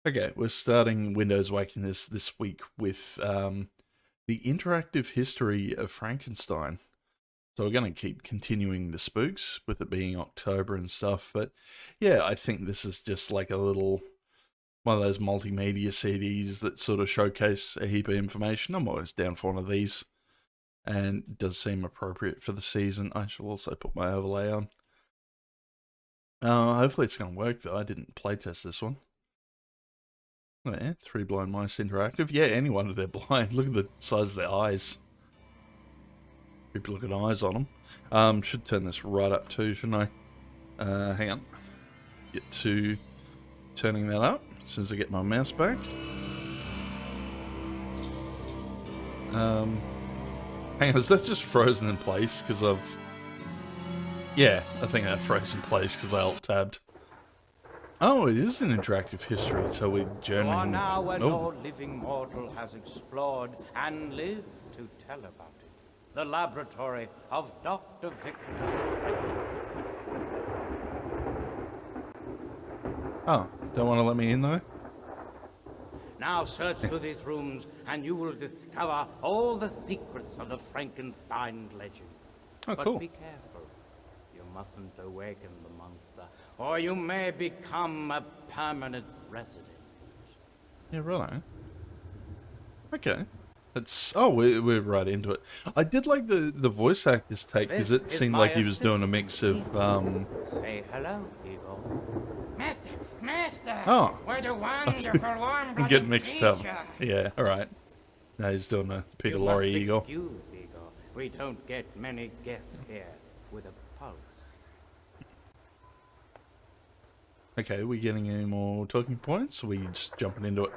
Okay, we're starting Windows Waking this week with the interactive history of Frankenstein. So we're going to keep continuing the spooks with it being October and stuff. But yeah, I think this is just like a little one of those multimedia CDs that sort of showcase a heap of information. I'm always down for one of these, and it does seem appropriate for the season. I shall also put my overlay on. Hopefully it's going to work though. I didn't playtest this one. Oh yeah, 3 blind mice interactive. Yeah, any wonder they're blind. Look at the size of their eyes. People looking eyes on them. Should turn this right up too, shouldn't I? Hang on. Get to turning that up as soon as I get my mouse back. Hang on, is that just frozen in place because I've... Yeah, I think that froze in place because I alt-tabbed. Oh, it is an interactive history, so we're journeying... You are now where no living mortal has explored and lived to tell about it. The laboratory of Dr. Victor. Oh, don't want to let me in though? Now search through these rooms and you will discover all the secrets of the Frankenstein legend. Oh, but cool. be careful. You mustn't awaken the monster, or you may become a permanent resident. Yeah, right. Okay. It's... Oh, we're right into it. I did like the voice actor's take, because it seemed like he was doing a mix of... Say hello, Eagle. Master! Master! Oh. We're the wonderful warm-blooded Get mixed up. creature. Yeah, alright. Now he's doing a Peter You Lorre must Eagle. excuse, Eagle. We don't get many guests here with a pulse. Okay, we getting any more talking points? Or are we just jumping into it?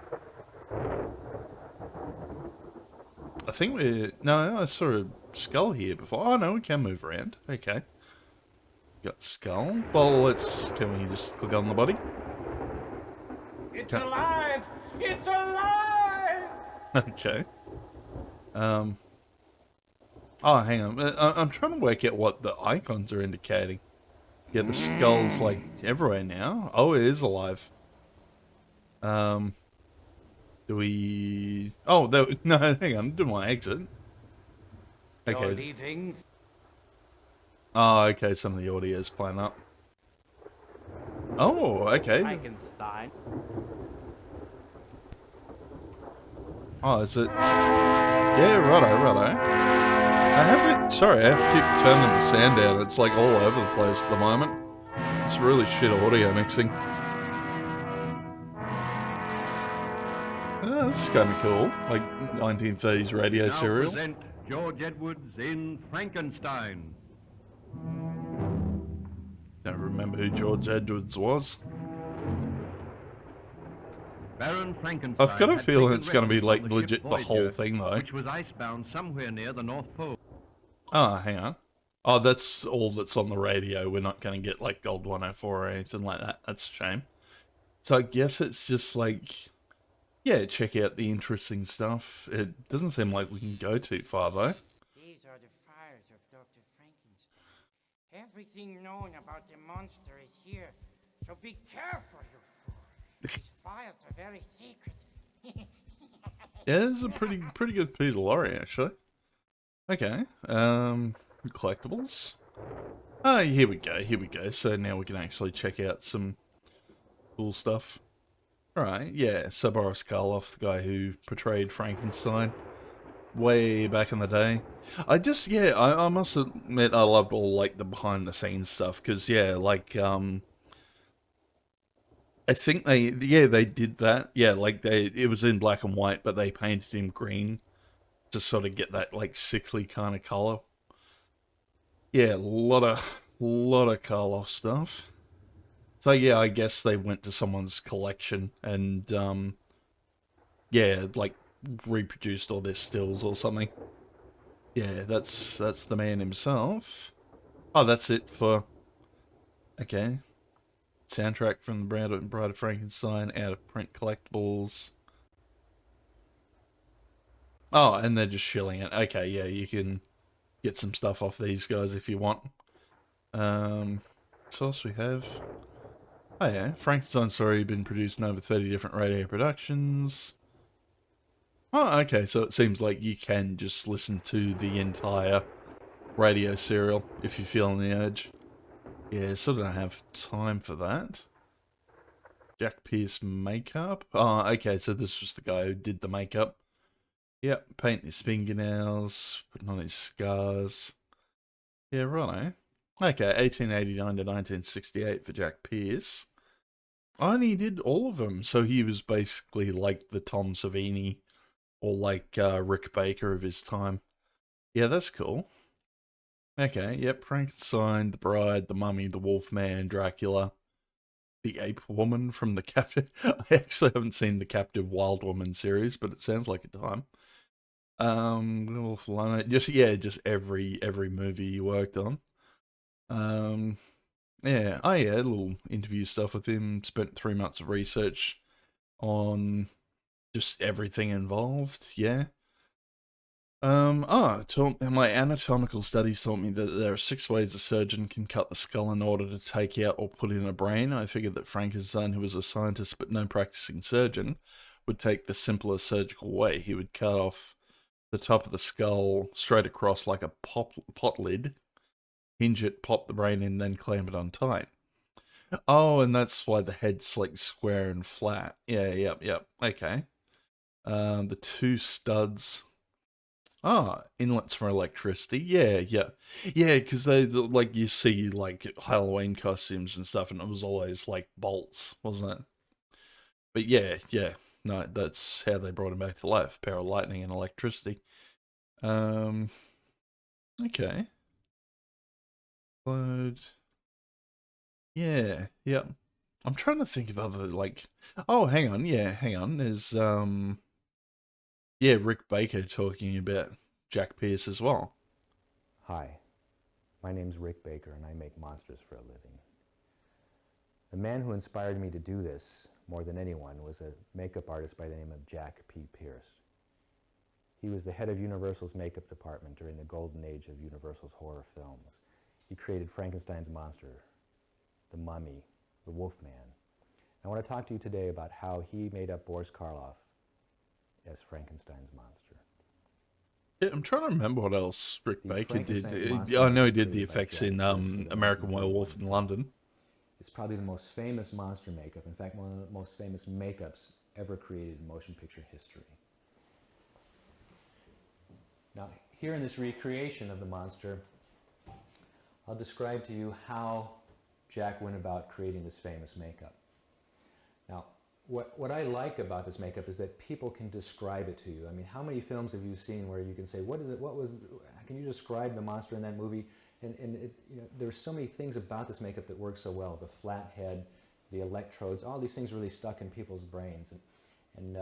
I think we're... No, I saw a skull here before. Oh no, we can move around. Okay. Got skull. Well, let's... Can we just click on the body? It's alive! It's alive! Okay. Oh, hang on. I'm trying to work out what the icons are indicating. Yeah, the skull's like everywhere now. Oh, it is alive. Do we... Oh, no, hang on. Didn't want to exit. Okay. You're leaving? Oh, okay. Some of the audio is playing up. Oh, okay. Frankenstein. Oh, is it? Yeah, righto. I have to... Sorry, I have to keep turning the sound down. It's like all over the place at the moment. It's really shit audio mixing. Oh, this is kind of cool. Like 1930s radio serial. Present George Edwards in Frankenstein. Don't remember who George Edwards was. Baron Frankenstein. I've got a had feeling taken it's going to be refuge like on the legit ship the Voyager, whole thing though. which was icebound somewhere near the North Pole. Oh, hang on. Oh, that's all that's on the radio. We're not going to get like Gold 104 or anything like that. That's a shame. So I guess it's just like, yeah, check out the interesting stuff. It doesn't seem like we can go too far though. These are the fires of Dr. Frankenstein. Everything known about the monster is here, so be careful, you fool. These fires are very secret. Yeah, this is a pretty good Peter Lorre actually. Okay, collectibles. Oh, here we go. So now we can actually check out some cool stuff. Alright, yeah, Sir Boris Karloff, the guy who portrayed Frankenstein way back in the day. I must admit I loved all, like, the behind-the-scenes stuff, because, yeah, like, I think they did that. Yeah, like, it was in black and white, but they painted him green to sort of get that, like, sickly kind of color. Yeah, a lot of Karloff stuff. So yeah, I guess they went to someone's collection and yeah, like reproduced all their stills or something. Yeah, that's the man himself. Oh, that's it for... Okay. Soundtrack from the Bride of Frankenstein, out of print collectibles. Oh, and they're just shilling it. Okay, yeah, you can get some stuff off these guys if you want. What else we have? Oh yeah, Frankenstein's story been produced in over 30 different radio productions. Oh, okay, so it seems like you can just listen to the entire radio serial if you're feeling the urge. Yeah, sort of don't have time for that. Jack Pierce makeup. Oh, okay, so this was the guy who did the makeup. Yep, painting his fingernails, putting on his scars. Yeah, righto. Okay, 1889 to 1968 for Jack Pierce. Oh, and he did all of them, so he was basically like the Tom Savini or like Rick Baker of his time. Yeah, that's cool. Okay, yep, Frankenstein, The Bride, The Mummy, The Wolfman, Dracula, The Ape Woman from the Captive. I actually haven't seen the Captive Wild Woman series, but it sounds like a time. Wolf Lana, just every movie he worked on. Um, yeah, oh yeah, a little interview stuff with him. Spent 3 months of research on just everything involved. Yeah. My anatomical studies taught me that there are 6 ways a surgeon can cut the skull in order to take out or put in a brain. I figured that Frankenstein, who was a scientist but no practicing surgeon, would take the simpler surgical way. He would cut off the top of the skull straight across like a pot lid, hinge it, pop the brain in, then clamp it on tight. Oh, and that's why the head's like square and flat. Yeah, yep. Okay. The 2 studs. Ah, inlets for electricity. Yeah. Because they like you see like Halloween costumes and stuff, and it was always like bolts, wasn't it? But yeah. No, that's how they brought him back to life: power of lightning and electricity. Um. Okay. Load. Yep. I'm trying to think of other like. Oh, hang on. Yeah, hang on. There's Rick Baker talking about Jack Pierce as well. Hi, my name's Rick Baker and I make monsters for a living. The man who inspired me to do this, more than anyone, was a makeup artist by the name of Jack P. Pierce. He was the head of Universal's makeup department during the golden age of Universal's horror films. He created Frankenstein's monster, the Mummy, the Wolfman. I want to talk to you today about how he made up Boris Karloff as Frankenstein's monster. Yeah, I'm trying to remember what else Rick The Baker did. Frankenstein's monster I know he makeup did the created by effects Jack in Pierce for the American 1931 Werewolf in film London. It's probably the most famous monster makeup. In fact, one of the most famous makeups ever created in motion picture history. Now, here in this recreation of the monster, I'll describe to you how Jack went about creating this famous makeup. Now, what I like about this makeup is that people can describe it to you. I mean, how many films have you seen where you can say, can you describe the monster in that movie? And there's so many things about this makeup that work so well. The flat head, the electrodes, all these things really stuck in people's brains. And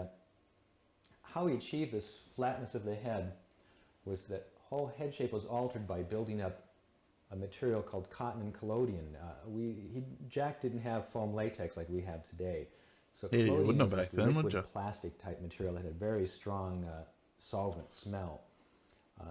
how he achieved this flatness of the head was that whole head shape was altered by building up a material called cotton and collodion. Jack didn't have foam latex like we have today. So Yeah, you wouldn't collodion have is back this then, would liquid you? plastic type material that had a very strong solvent smell.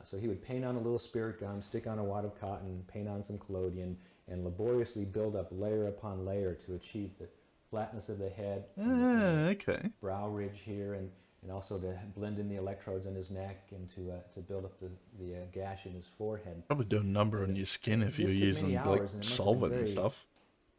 So he would paint on a little spirit gum, stick on a wad of cotton, paint on some collodion, and laboriously build up layer upon layer to achieve the flatness of the head, and the Okay. brow ridge here, and also to blend in the electrodes in his neck and to build up the gash in his forehead. Probably do a number on your skin if you're This took many using like hours, and it must have been solvent and very stuff.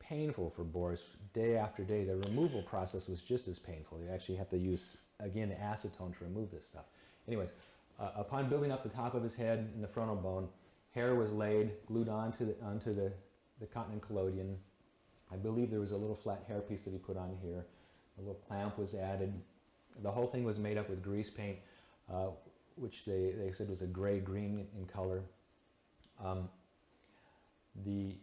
painful for Boris day after day. The removal process was just as painful. You actually have to use, again, acetone to remove this stuff. Anyways, upon building up the top of his head and the frontal bone, hair was laid, glued onto the cotton and collodion. I believe there was a little flat hairpiece that he put on here. A little clamp was added. The whole thing was made up with grease paint, which they said was a gray-green in color. The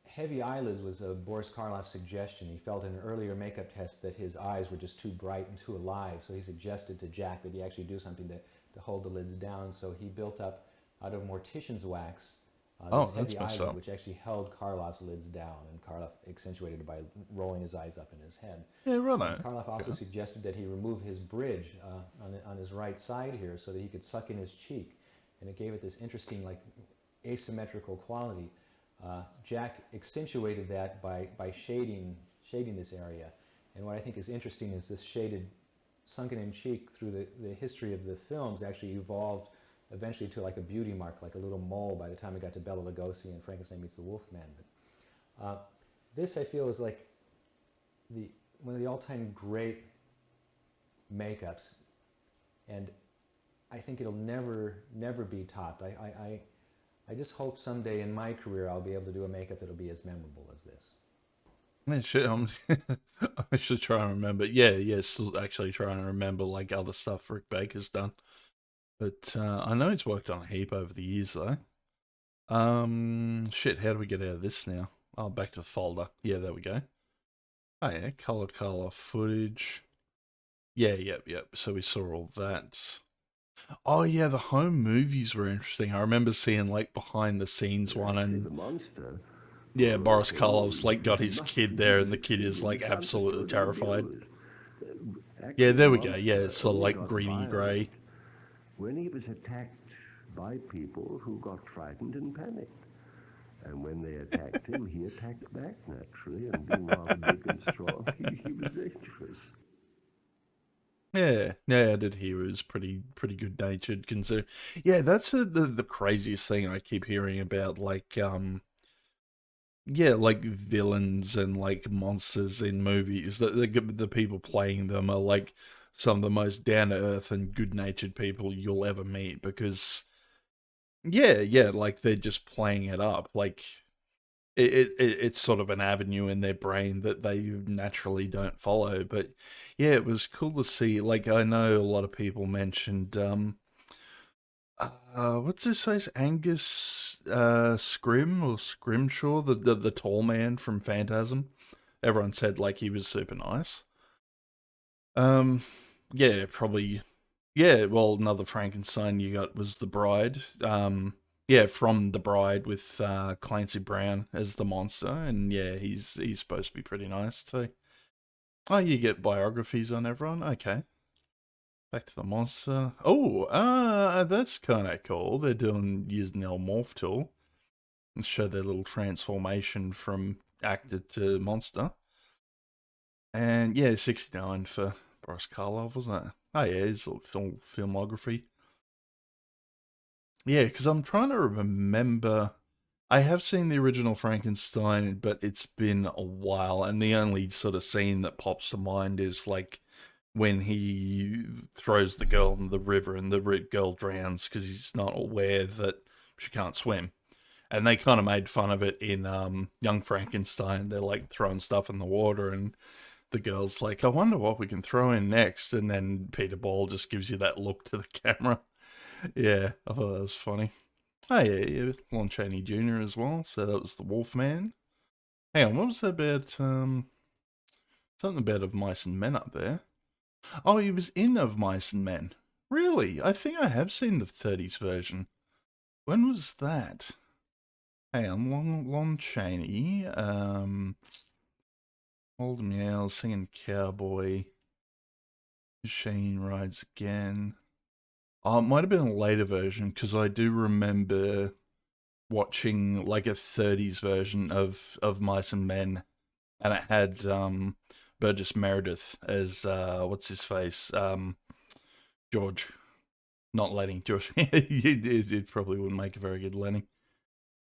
heavy eyelids was Boris Karloff's suggestion. He felt in an earlier makeup test that his eyes were just too bright and too alive, so he suggested to Jack that he actually do something to hold the lids down. So he built up, out of mortician's wax, Oh, this that's heavy messed eyelid, up. which actually held Karloff's lids down, and Karloff accentuated it by rolling his eyes up in his head. Yeah, And right. Karloff also suggested that he remove his bridge on his right side here so that he could suck in his cheek, and it gave it this interesting, like, asymmetrical quality. Jack accentuated that by shading this area. And what I think is interesting is this shaded sunken in cheek through the history of the films actually evolved eventually to like a beauty mark, like a little mole by the time it got to Bela Lugosi and Frankenstein Meets the Wolfman. But this I feel is like one of the all-time great makeups, and I think it'll never be topped. I just hope someday in my career I'll be able to do a makeup that'll be as memorable as this. Man, shit, I should try and remember. Yeah, still actually trying to remember like other stuff Rick Baker's done. But I know he's worked on a heap over the years though. Shit, how do we get out of this now? Oh, back to the folder. Yeah, there we go. Oh yeah, color footage. Yeah, yep. So we saw all that. Oh yeah, the home movies were interesting. I remember seeing like behind the scenes one, and yeah, Boris Karloff's like got his kid there, and the kid is like absolutely terrified. Yeah, there we go. Yeah, it's sort of like greeny grey. When he was attacked by people who got frightened and panicked. And when they attacked him, he attacked back naturally, and being rather big and strong, he was dangerous. Yeah, I did hear it was pretty good natured. Consider, yeah, that's the craziest thing I keep hearing about, like yeah, like villains and like monsters in movies. That the people playing them are like some of the most down to earth and good natured people you'll ever meet, because yeah, like they're just playing it up. Like it's sort of an avenue in their brain that they naturally don't follow. But yeah, it was cool to see. Like I know a lot of people mentioned what's his face? Angus Scrim or Scrimshaw, the tall man from Phantasm. Everyone said like he was super nice. Um yeah, probably yeah, well another Frankenstein you got was The Bride. Yeah, from The Bride with Clancy Brown as the monster, and yeah, he's supposed to be pretty nice too. Oh, you get biographies on everyone? Okay. Back to the monster. Oh, that's kind of cool. They're using the old morph tool and show their little transformation from actor to monster. And yeah, 69 for Boris Karloff, wasn't it? Oh yeah, his little filmography. Yeah, because I'm trying to remember. I have seen the original Frankenstein, but it's been a while, and the only sort of scene that pops to mind is like when he throws the girl in the river and the girl drowns because he's not aware that she can't swim. And they kind of made fun of it in Young Frankenstein. They're like throwing stuff in the water, and the girl's like, I wonder what we can throw in next. And then Peter Ball just gives you that look to the camera. Yeah, I thought that was funny. Oh, yeah, Lon Chaney Jr. as well. So that was the Wolfman. Hang on, what was that about? Something about Of Mice and Men up there. Oh, he was in Of Mice and Men. Really? I think I have seen the 30s version. When was that? Hang on, Lon Chaney. Old Meow, Singing Cowboy. Machine Rides Again. Oh, it might have been a later version, because I do remember watching like a 30s version of Mice and Men, and it had Burgess Meredith as what's his face, George, not Lenny. George, it probably wouldn't make a very good Lenny.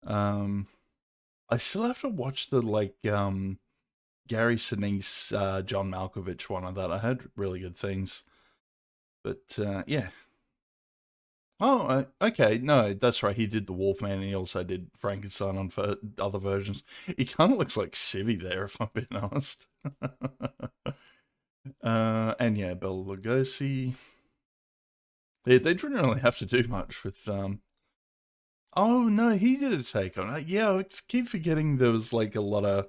I still have to watch the like Gary Sinise, John Malkovich one of that. I heard really good things, but yeah. Oh, okay. No, that's right. He did the Wolfman, and he also did Frankenstein on for other versions. He kind of looks like Civvy there, if I'm being honest. And yeah, Bela Lugosi. They didn't really have to do much with. Oh no, he did a take on it. Yeah, I keep forgetting there was like a lot of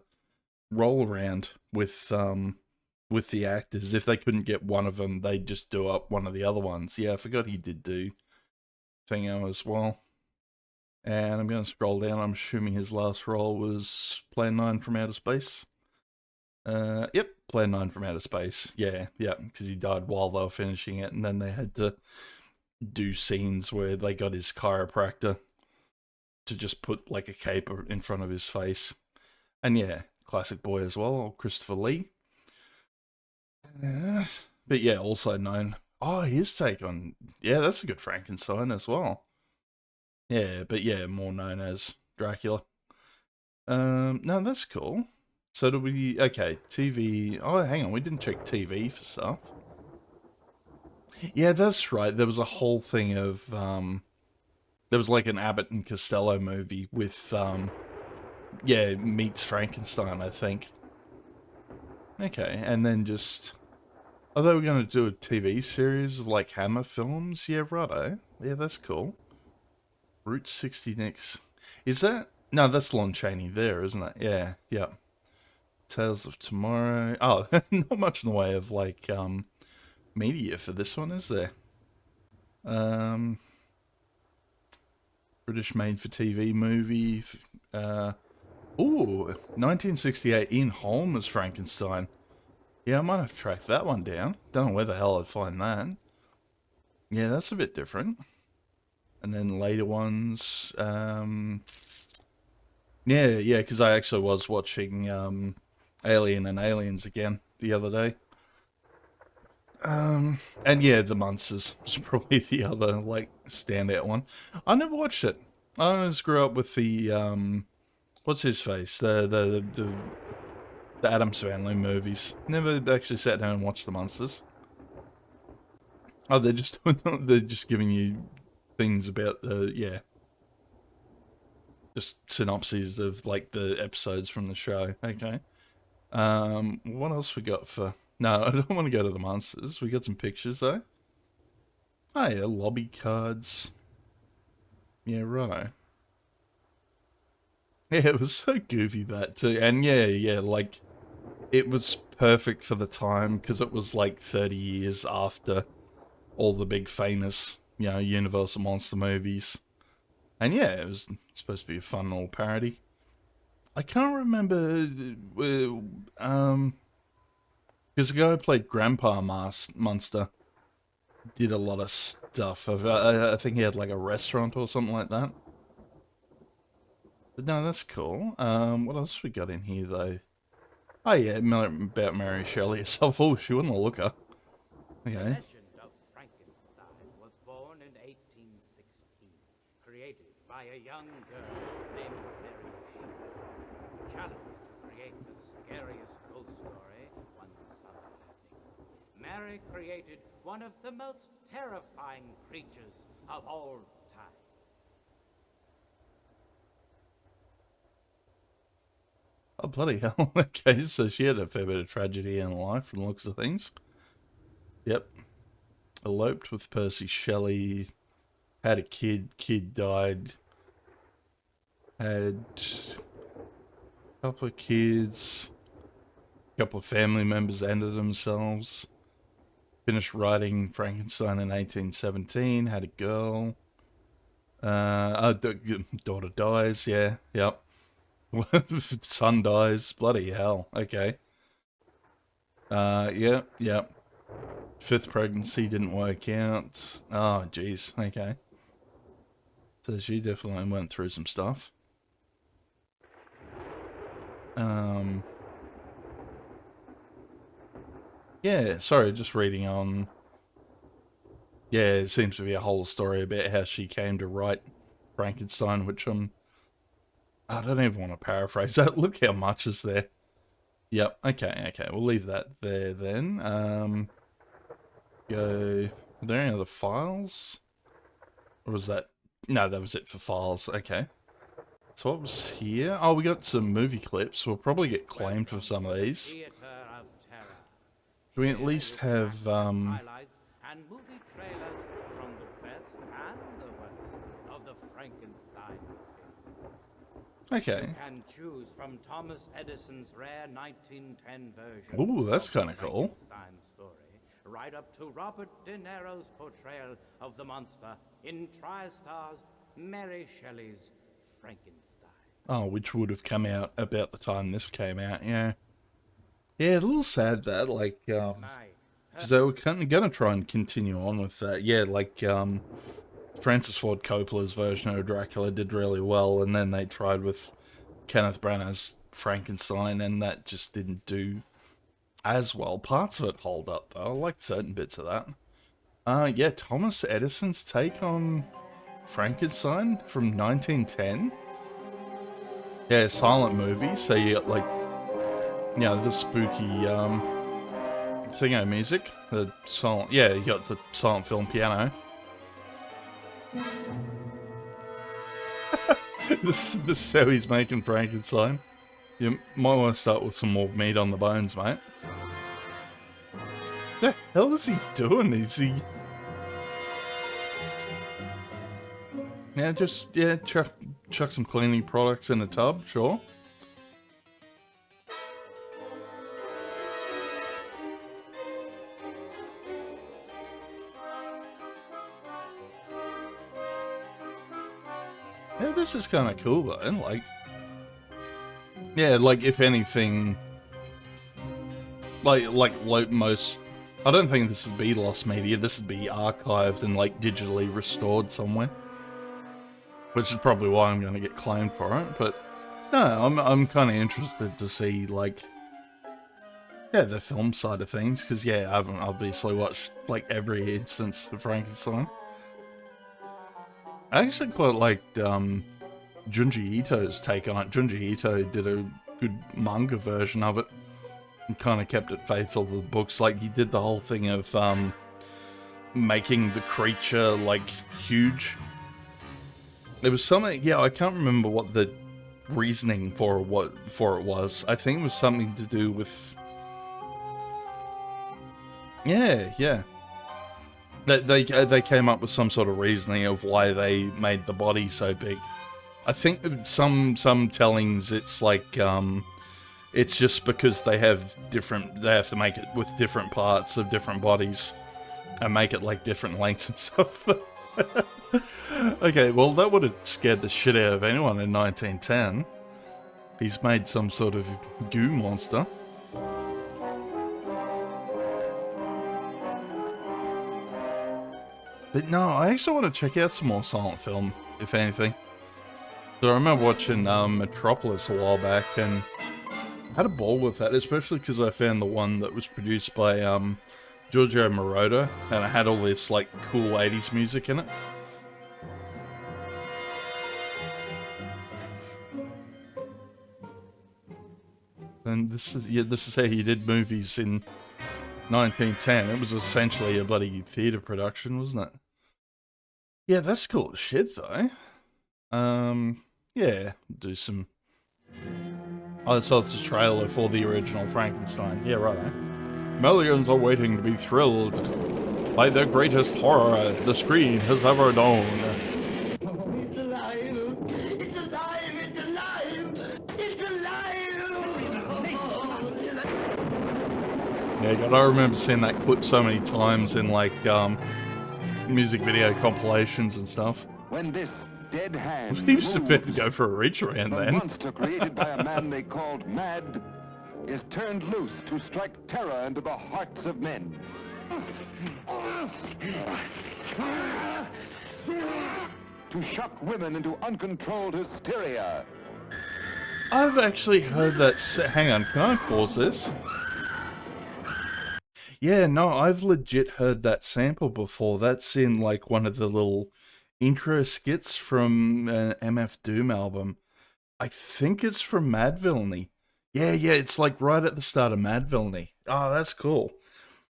roll around with the actors. If they couldn't get one of them, they'd just do up one of the other ones. Yeah, I forgot he did do Thingo as well. And I'm going to scroll down. I'm assuming his last role was Plan 9 from Outer Space. Yep, Plan 9 from Outer Space. Yeah, because he died while they were finishing it, and then they had to do scenes where they got his chiropractor to just put like a cape in front of his face. And yeah, classic boy as well, Christopher Lee. But yeah, also known. Oh, his take on, yeah, that's a good Frankenstein as well. Yeah, but yeah, more known as Dracula. No, that's cool. So do we? Okay, TV. Oh, hang on, we didn't check TV for stuff. Yeah, that's right. There was a whole thing of there was like an Abbott and Costello movie with yeah, meets Frankenstein, I think. Okay, and then just, oh, they were going to do a TV series of like Hammer films. Yeah, righto. Yeah, that's cool. Route 60 next. Is that? No, that's Lon Chaney there, isn't it? Yeah, yeah. Tales of Tomorrow. Oh, not much in the way of like media for this one, is there? Um, British made for TV movie. Ooh, 1968 Ian Holm as Frankenstein. Yeah, I might have tracked that one down. Don't know where the hell I'd find that. Yeah, that's a bit different. And then later ones, yeah, because I actually was watching Alien and Aliens again the other day. And yeah, The Munsters was probably the other like standout one. I never watched it. I always grew up with the what's his face, the Addams Family movies. Never actually sat down and watched The Munsters. Oh, they're just they're just giving you things about the, yeah, just synopses of like the episodes from the show. Okay. What else we got for? No, I don't want to go to the monsters. We got some pictures though. Oh yeah, lobby cards. Yeah, righto. Yeah, it was so goofy that too, and yeah, like it was perfect for the time because it was like 30 years after all the big famous, you know, Universal monster movies. And yeah, it was supposed to be a fun little parody. I can't remember, because the guy who played Grandpa Monster did a lot of stuff. I think he had like a restaurant or something like that. But no, that's cool. What else we got in here though? Oh yeah, about Mary Shelley herself. Oh, she wasn't a looker. The Okay. legend of Frankenstein was born in 1816, created by a young girl named Mary Shelley, challenged to create the scariest ghost story one summer evening. Mary created one of the most terrifying creatures of all time. Oh, bloody hell. Okay, so she had a fair bit of tragedy in life from the looks of things. Yep. Eloped with Percy Shelley. Had a kid died. Had a couple of kids. A couple of family members ended themselves. Finished writing Frankenstein in 1817. Had a girl. Daughter dies, yeah, yep. Son dies, bloody hell, okay. Yeah. Fifth pregnancy didn't work out. Oh, jeez, okay. So she definitely went through some stuff. Yeah, sorry, just reading on. Yeah, it seems to be a whole story about how she came to write Frankenstein, which I don't even want to paraphrase that. Look how much is there. Yep, okay, we'll leave that there then. Are there any other files? Or was that... No, that was it for files, okay. So what was here? Oh, we got some movie clips. We'll probably get claimed for some of these. Theater of Terror. Do we at least have, Highlights and movie trailers from the best and the worst of the Frankenstein film. Okay. You can choose from Thomas Edison's rare 1910 version. Ooh, that's of kinda the cool. Frankenstein story, right up to Robert De Niro's portrayal of the monster in TriStar's Mary Shelley's Frankenstein. Oh, which would have come out about the time this came out, yeah. Yeah, a little sad that, like, because they were kind of gonna try and continue on with that. Yeah, like, Francis Ford Coppola's version of Dracula did really well, and then they tried with Kenneth Branagh's Frankenstein, and that just didn't do as well. Parts of it hold up, though. I like certain bits of that. Yeah, Thomas Edison's take on Frankenstein from 1910. Yeah, silent movie, so you got, like, you know, the spooky, thingo music. The silent, yeah, you got the silent film piano. This is how he's making Frankenstein. You might want to start with some more meat on the bones, mate. The hell is he doing? Is he... Yeah, just, yeah, chuck some cleaning products in a tub, sure. Yeah, this is kind of cool, though, like... Yeah, like, if anything... Like most... I don't think this would be lost media, this would be archived and, like, digitally restored somewhere. Which is probably why I'm going to get claimed for it, but... No, I'm kind of interested to see, like... Yeah, the film side of things, because, yeah, I haven't obviously watched, like, every instance of Frankenstein. I actually quite liked Junji Ito's take on it. Junji Ito did a good manga version of it and kind of kept it faithful to the books. Like, he did the whole thing of making the creature, like, huge. There was something, yeah, I can't remember what the reasoning for it was. I think it was something to do with... Yeah. They came up with some sort of reasoning of why they made the body so big. I think some tellings it's like it's just because they have to make it with different parts of different bodies and make it like different lengths and stuff. Okay, well that would have scared the shit out of anyone in 1910. He's made some sort of goo monster. But no, I actually want to check out some more silent film, if anything. So I remember watching Metropolis a while back and had a ball with that, especially because I found the one that was produced by Giorgio Moroder, and it had all this like cool 80s music in it. And this is how you did movies in 1910. It was essentially a bloody theatre production, wasn't it? Yeah, that's cool as shit, though. Yeah, do some... Oh, so it's a trailer for the original Frankenstein. Yeah, right. Millions are waiting to be thrilled by the greatest horror the screen has ever known. It's alive! It's alive! It's alive! It's alive! Yeah, I remember seeing that clip so many times in, like, music video compilations and stuff. When this dead hand He was prepared to moves, go for a reach around the then. monster created by a man they called Mad is turned loose to strike terror into the hearts of men. To shock women into uncontrolled hysteria. I've actually heard that... Hang on, can I pause this? Yeah, no, I've legit heard that sample before. That's in, like, one of the little intro skits from an MF Doom album. I think it's from Mad Villainy. Yeah, it's, like, right at the start of Mad Villainy. Oh, that's cool.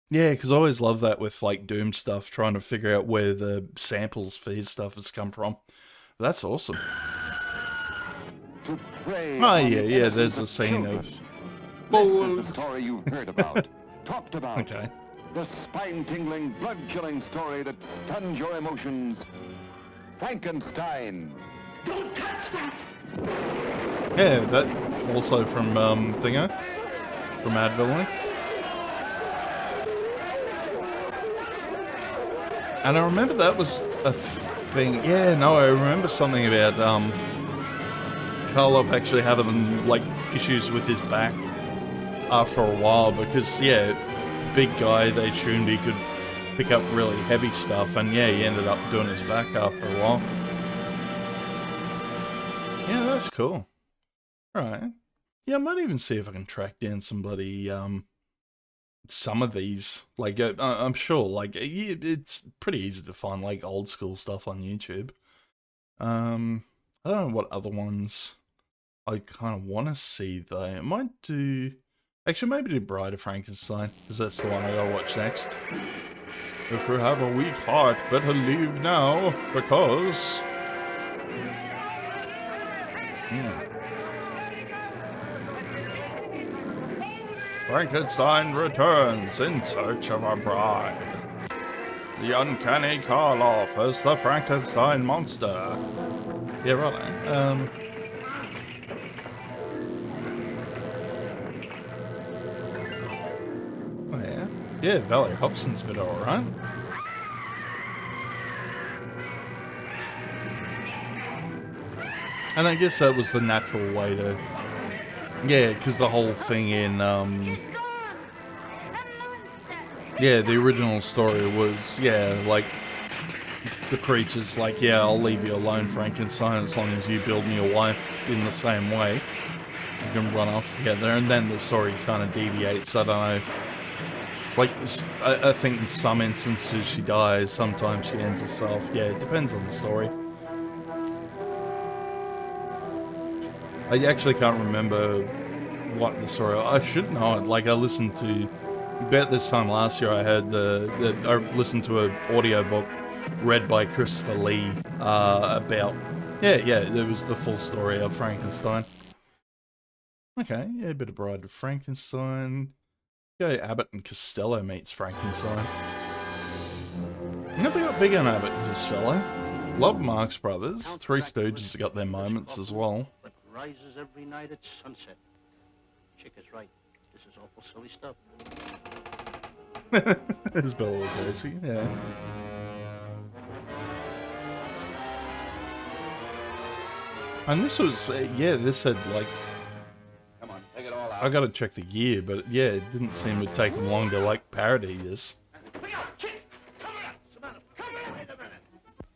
Yeah, because I always love that with, like, Doom stuff, trying to figure out where the samples for his stuff has come from. That's awesome. To prey Oh, on the yeah, there's innocence a scene children. of... This is the story you've heard about, talked about. Okay. The spine-tingling, blood-chilling story that stuns your emotions. Frankenstein. Don't touch that! Yeah, that also from Thingo, from Mad Villainy. And I remember that was a thing. Yeah, no, I remember something about Karloff actually having like issues with his back for a while because yeah, big guy. They assumed he could pick up really heavy stuff, and yeah, he ended up doing his back after a while. Yeah, that's cool. Alright. Yeah, I might even see if I can track down somebody, some of these. Like, I'm sure, like, it's pretty easy to find, like, old school stuff on YouTube. I don't know what other ones I kind of want to see, though. I might do... Actually, maybe do Bride of Frankenstein, because that's the one I gotta watch next. If you have a weak heart, better leave now, because... Frankenstein returns in search of a bride. The uncanny Karloff as the Frankenstein monster. Yeah, right. Oh yeah. Yeah, Valerie Hobson's been alright. And I guess that was the natural way to... Yeah, because the whole thing in, yeah, the original story was, yeah, like, the creature's like, yeah, I'll leave you alone, Frankenstein, as long as you build me a wife in the same way. You can run off together, and then the story kind of deviates, I don't know. Like, I think in some instances she dies, sometimes she ends herself. Yeah, it depends on the story. I actually can't remember what the story... I should know it. Like, I listened to... About this time last year, I heard I listened to an audiobook read by Christopher Lee about... Yeah, it was the full story of Frankenstein. Okay, yeah, a bit of Bride of Frankenstein. Go Abbott and Costello meets Frankenstein. Never got big on Abbott and Costello. Love Marx Brothers. Three Stooges have got their moments as well. Rises every night at sunset. Chick is right. This is awful silly stuff. There's Bela Lugosi, yeah. And this was, yeah, this had like... Come on, take it all out. I gotta check the year, but yeah, it didn't seem to take them long to like parody this.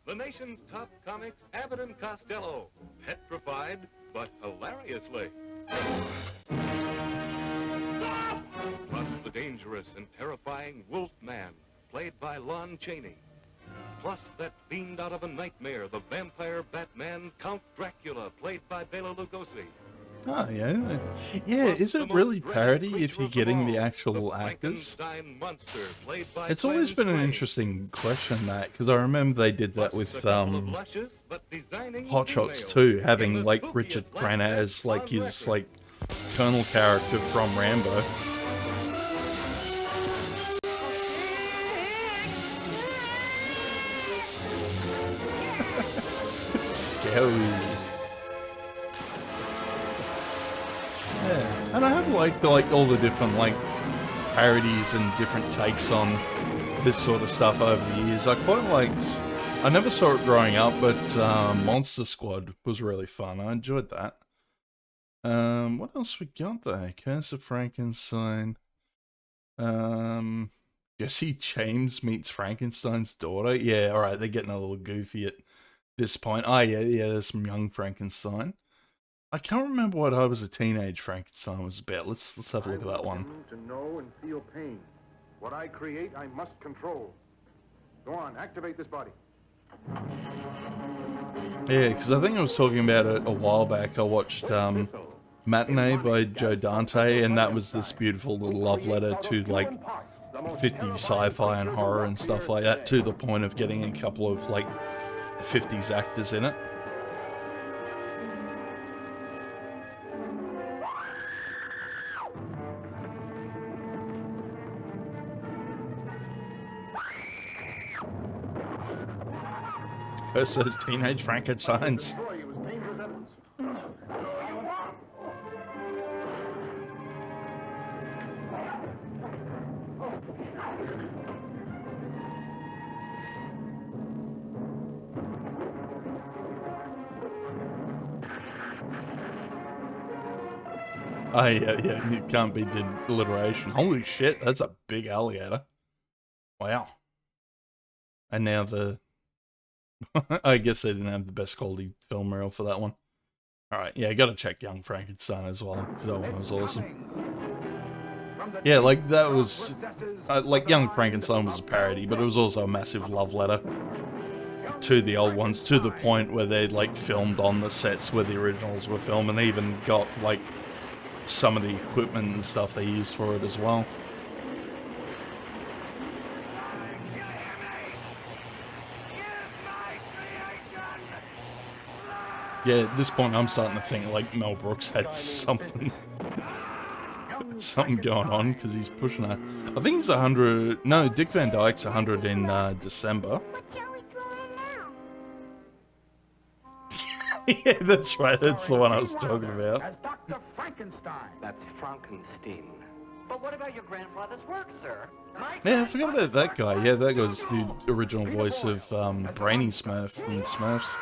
The nation's top comics, Abbott and Costello. Petrified, but hilariously. Plus the dangerous and terrifying Wolfman, played by Lon Chaney. Plus that fiend out of a nightmare, the vampire Batman, Count Dracula, played by Bela Lugosi. Oh, yeah. Yeah, is it really parody if you're getting the actual actors? It's always been an interesting question, that, because I remember they did that with Hot Shots 2, having, like, Richard Crenna as, like, his, like, Colonel character from Rambo. Scary. Yeah, and I have liked all the different like parodies and different takes on this sort of stuff over the years. I quite liked. I never saw it growing up, but Monster Squad was really fun. I enjoyed that. What else we got there? Curse of Frankenstein. Jesse James meets Frankenstein's daughter. Yeah, all right, they're getting a little goofy at this point. Oh yeah, there's some young Frankenstein. I can't remember what I was a teenage Frankenstein was about. Let's have a look at that one. To know and feel pain. What I create, I must control. Go on, activate this body. Yeah, because I think I was talking about it a while back. I watched Matinee by Joe Dante, and that was this beautiful little love letter to like 50s sci-fi and horror and stuff like that, to the point of getting a couple of like 50s actors in it. First those teenage Frankensteins. Oh yeah, it can't be alliteration. Holy shit, that's a big alligator. Wow. And now the... I guess they didn't have the best quality film reel for that one. Alright, yeah, gotta check Young Frankenstein as well, because that one was awesome. Yeah, like, that was... like, Young Frankenstein was a parody, but it was also a massive love letter to the old ones, to the point where they like filmed on the sets where the originals were filmed, and even got like some of the equipment and stuff they used for it as well. Yeah, at this point I'm starting to think like Mel Brooks had something going on, because he's pushing a... I think he's 100... No, Dick Van Dyke's 100 in December. Yeah, that's right. That's the one I was talking about. As Dr. Frankenstein. That's Frankenstein. But what about your grandfather's work, sir? Yeah, I forgot about that guy. Yeah, that guy's the original voice of Brainy Smurf from Smurfs.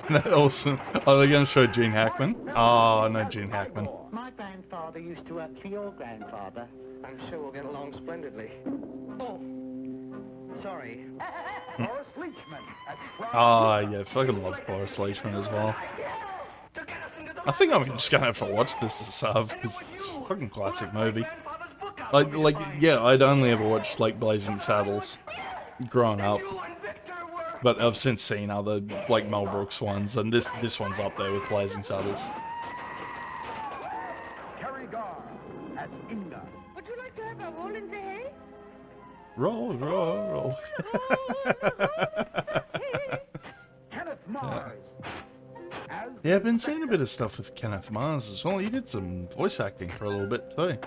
That also... Oh, they're going to show Gene Hackman? Oh, no, Gene Hackman. My grandfather used to work for your grandfather. I'm sure we'll get along splendidly. Oh, sorry. Horace Leachman. Ah, yeah, fucking love Cloris Leachman as well. I think I'm just gonna have to watch this to sub, because it's a fucking classic movie. Like, yeah, I'd only ever watched, like, Blazing Saddles growing up. But I've since seen other, like, Mel Brooks ones, and this one's up there with Blazing Saddles. Carrie Gar as Inga. Would you like to have a roll in the hay? Roll, roll, roll. Kenneth Mars as Yeah, I've been seeing a bit of stuff with Kenneth Mars as well. He did some voice acting for a little bit too.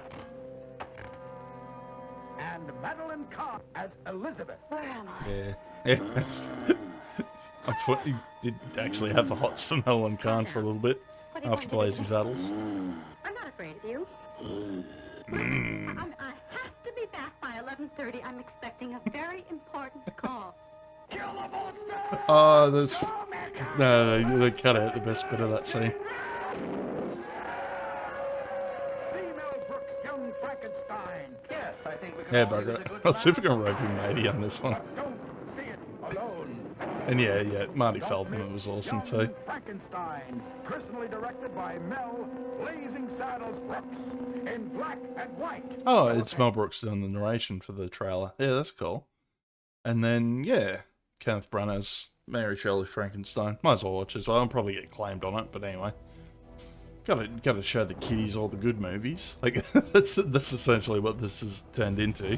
and Madeline Kahn as Elizabeth. Where am I? Yeah. Yeah. I thought he did actually have the hots for Madeline Kahn for a little bit after Blazing Saddles. I'm not afraid of you. I have to be back by 11:30. I'm expecting a very important call. Oh, there's... No, they cut out the best bit of that scene. Female Brooks, Young Frankenstein. Yes, I think we can Yeah, all use a bugger. good I'll see if we can rope in Matey on this one. Don't see it alone. And yeah, Marty Feldman was awesome too. Young Frankenstein, personally directed by Mel Blazing Saddles Brooks in black and white. Oh, it's Mel Brooks doing the narration for the trailer. Yeah, that's cool. And then, yeah, Kenneth Branagh's Mary Shelley Frankenstein. Might as well watch as well. I'll probably get claimed on it, but anyway. Gotta show the kiddies all the good movies. Like, that's essentially what this has turned into.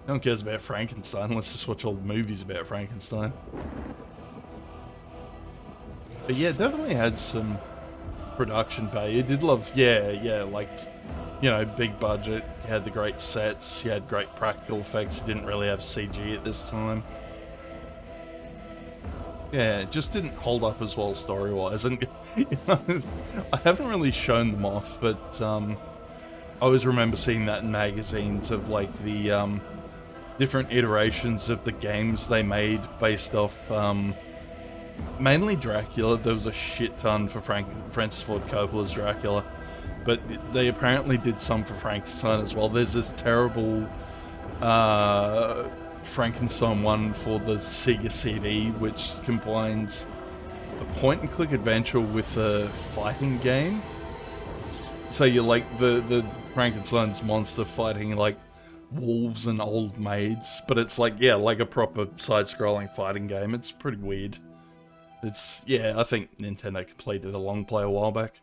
No one cares about Frankenstein. Let's just watch all the movies about Frankenstein. But yeah, definitely had some production value. Did love, yeah, like, you know, big budget. You had the great sets. You had great practical effects. You didn't really have CG at this time. Yeah, it just didn't hold up as well story-wise. And you know, I haven't really shown them off, but I always remember seeing that in magazines of like the different iterations of the games they made based off mainly Dracula. There was a shit ton for Francis Ford Coppola's Dracula, but they apparently did some for Frankenstein as well. There's this terrible Frankenstein one for the Sega CD, which combines a point-and-click adventure with a fighting game. So you're like the Frankenstein's monster fighting like wolves and old maids, but it's like, yeah, like a proper side-scrolling fighting game. It's pretty weird. It's, yeah, I think Nintendo completed a long play a while back.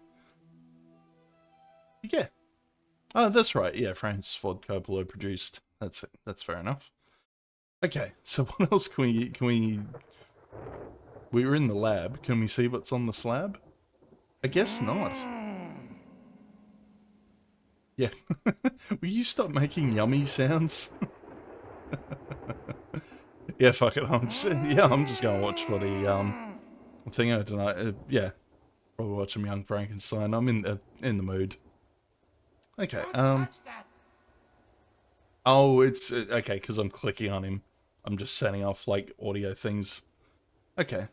Yeah. Oh, that's right. Yeah, Francis Ford Coppola produced. That's it. That's fair enough. Okay, so what else can we... We were in the lab. Can we see what's on the slab? I guess not. Yeah. Will you stop making yummy sounds? Yeah, fuck it. I'm just gonna watch what he thingo tonight. Yeah, probably watch some Young Frankenstein. I'm in the mood. Okay. Oh, it's okay because I'm clicking on him. I'm just setting off like audio things. Okay.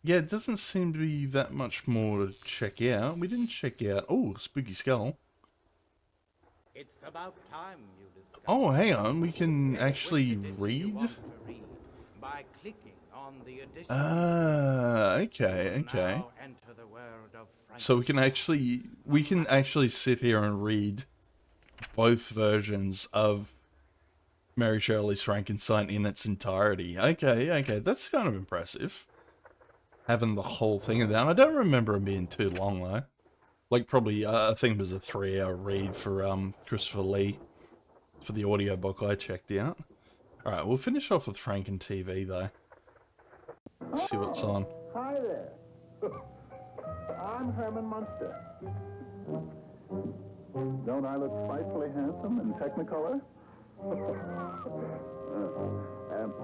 Yeah, it doesn't seem to be that much more to check out. We didn't check out. Oh, Spooky Skull. It's about time you discovered. Oh, hang on. We can actually Which edition you read? want to read by clicking on the edition. Ah, okay, You will okay. now enter the world of So we can actually sit here and read both versions of Mary Shelley's Frankenstein in its entirety. Okay, okay, that's kind of impressive. Having the whole thing down. I don't remember it being too long though. Like probably, I think it was a 3-hour read for Christopher Lee for the audiobook I checked out. All right, we'll finish off with Franken TV though. See what's on. Hi there. I'm Herman Munster. Don't I look frightfully handsome in Technicolor?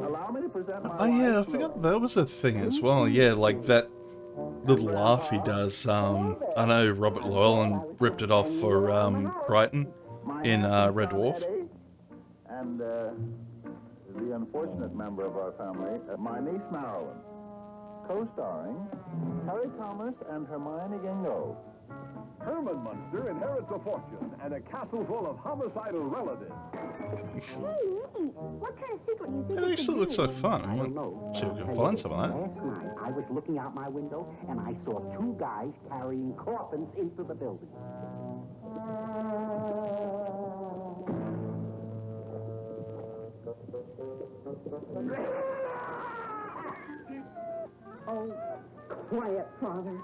Allow me to present my Oh yeah, I wife, forgot Laura. that was a thing as well. Yeah, like that little laugh he does. I know Robert Llewellyn ripped it off for Crichton in Red Dwarf. Eddie, and the unfortunate member of our family, my niece Marilyn, co-starring Harry Thomas and Hermione Gingo. Herman Munster inherits a fortune and a castle full of homicidal relatives. Hey, what kind of secret do you think It actually looks like fun. I want to see if we can find some of that. Last night, I was looking out my window, and I saw two guys carrying coffins into the building. Oh, quiet, Father.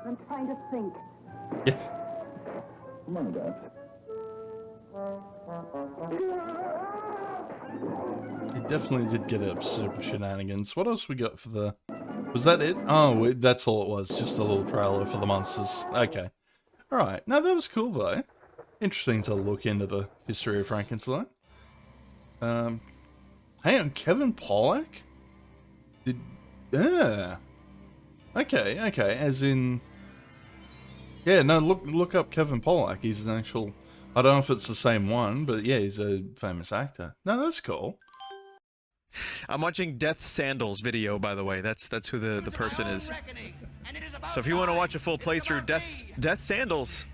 I'm trying to think. Yeah. Come on, guys. He definitely did get up some shenanigans. What else we got for the... Was that it? Oh, that's all it was. Just a little trailer for the monsters. Okay. Alright. No, that was cool, though. Interesting to look into the history of Frankenstein. Hang on, Kevin Pollak? Did... Okay, okay. As in... Yeah, no, look up Kevin Pollak. He's an actual... I don't know if it's the same one, but yeah, he's a famous actor. No, that's cool. I'm watching Death Sandals video, by the way. That's who the person is. So if you want to watch a full playthrough, Death Sandals,